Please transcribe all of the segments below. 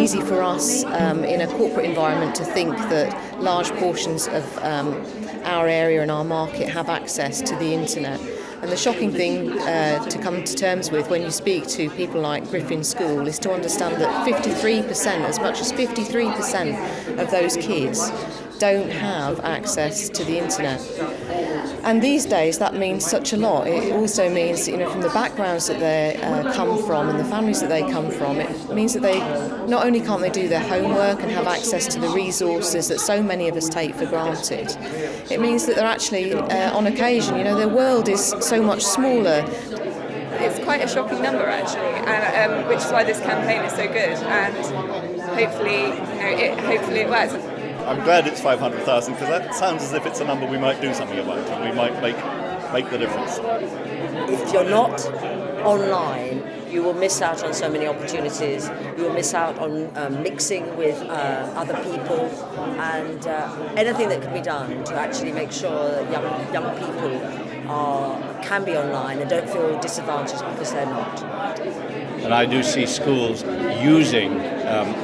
easy for us in a corporate environment to think that large portions of our area and our market have access to the internet. And the shocking thing to come to terms with when you speak to people like Griffin School is to understand that 53%, as much as 53% of those kids don't have access to the internet. And these days that means such a lot. It also means, from the backgrounds that they come from and the families that they come from, it means that they not only can't they do their homework and have access to the resources that so many of us take for granted, it means that they're actually, on occasion, their world is so much smaller. It's quite a shocking number actually, and which is why this campaign is so good, and hopefully it works. I'm glad it's 500,000 because that sounds as if it's a number we might do something about and we might make the difference. If you're not online, you will miss out on so many opportunities. You will miss out on mixing with other people, and anything that can be done to actually make sure that young people can be online and don't feel disadvantaged because they're not. And I do see schools using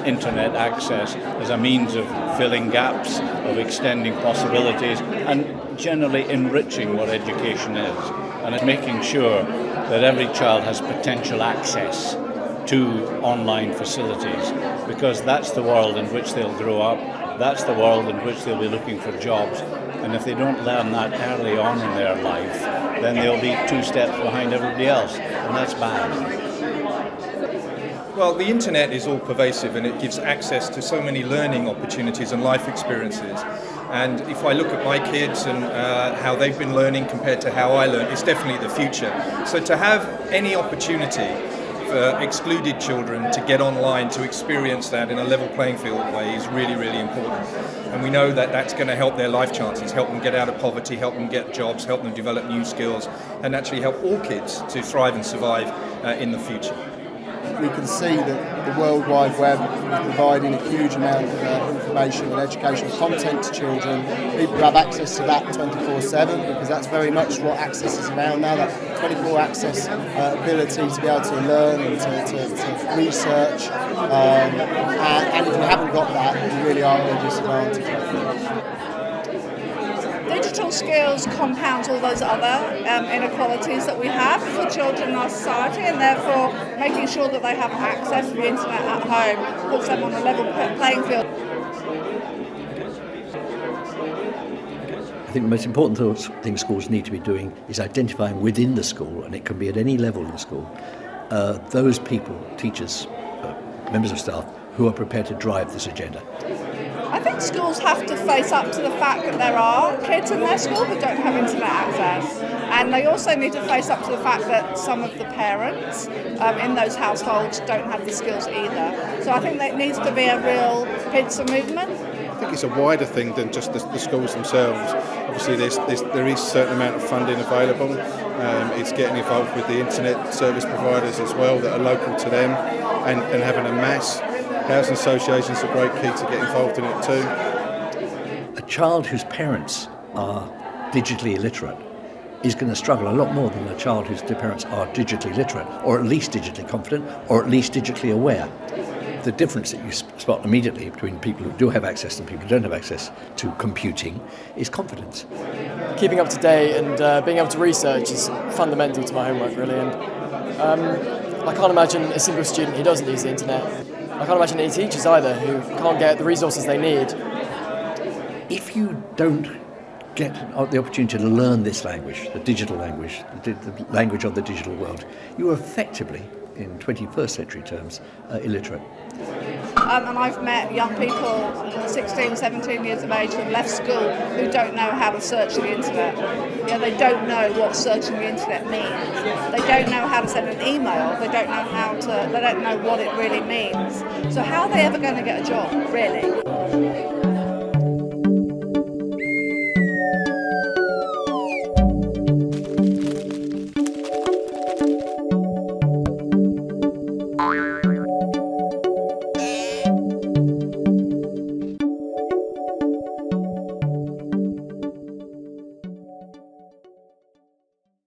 internet access as a means of filling gaps, of extending possibilities, and generally enriching what education is. And it's making sure that every child has potential access to online facilities, because that's the world in which they'll grow up, that's the world in which they'll be looking for jobs. And if they don't learn that early on in their life, then they'll be 2 steps behind everybody else, and that's bad. Well, the internet is all pervasive and it gives access to so many learning opportunities and life experiences. And if I look at my kids and how they've been learning compared to how I learned, it's definitely the future. So to have any opportunity for excluded children to get online, to experience that in a level playing field way is really, really important. And we know that that's going to help their life chances, help them get out of poverty, help them get jobs, help them develop new skills, and actually help all kids to thrive and survive in the future. We can see that the World Wide Web is providing a huge amount of information and educational content to children. People have access to that 24/7 because that's very much what access is around now, that 24 access ability to be able to learn and to research. And if you haven't got that, you really are at a disadvantage. Digital skills compound all those other inequalities that we have for children in our society, and therefore making sure that they have access to the internet at home puts them on a level playing field. I think the most important thing schools need to be doing is identifying within the school, and it can be at any level in the school, those people, teachers, members of staff, who are prepared to drive this agenda. I think schools have to face up to the fact that there are kids in their school who don't have internet access, and they also need to face up to the fact that some of the parents in those households don't have the skills either. So I think there needs to be a real pincer movement. I think it's a wider thing than just the schools themselves. Obviously there is a certain amount of funding available. It's getting involved with the internet service providers as well that are local to them, and having a mass. Housing associations are a great key to get involved in it too. A child whose parents are digitally illiterate is going to struggle a lot more than a child whose parents are digitally literate, or at least digitally confident, or at least digitally aware. The difference that you spot immediately between people who do have access and people who don't have access to computing is confidence. Keeping up to date and being able to research is fundamental to my homework, really. And I can't imagine a single student who doesn't use the internet. I can't imagine any teachers either who can't get the resources they need. If you don't get the opportunity to learn this language, the digital language, the language of the digital world, you are effectively, in 21st century terms, illiterate. And I've met young people, 16, 17 years of age, who have left school who don't know how to search the internet. They don't know what searching the internet means. They don't know how to send an email. They don't know what it really means. So how are they ever going to get a job, really?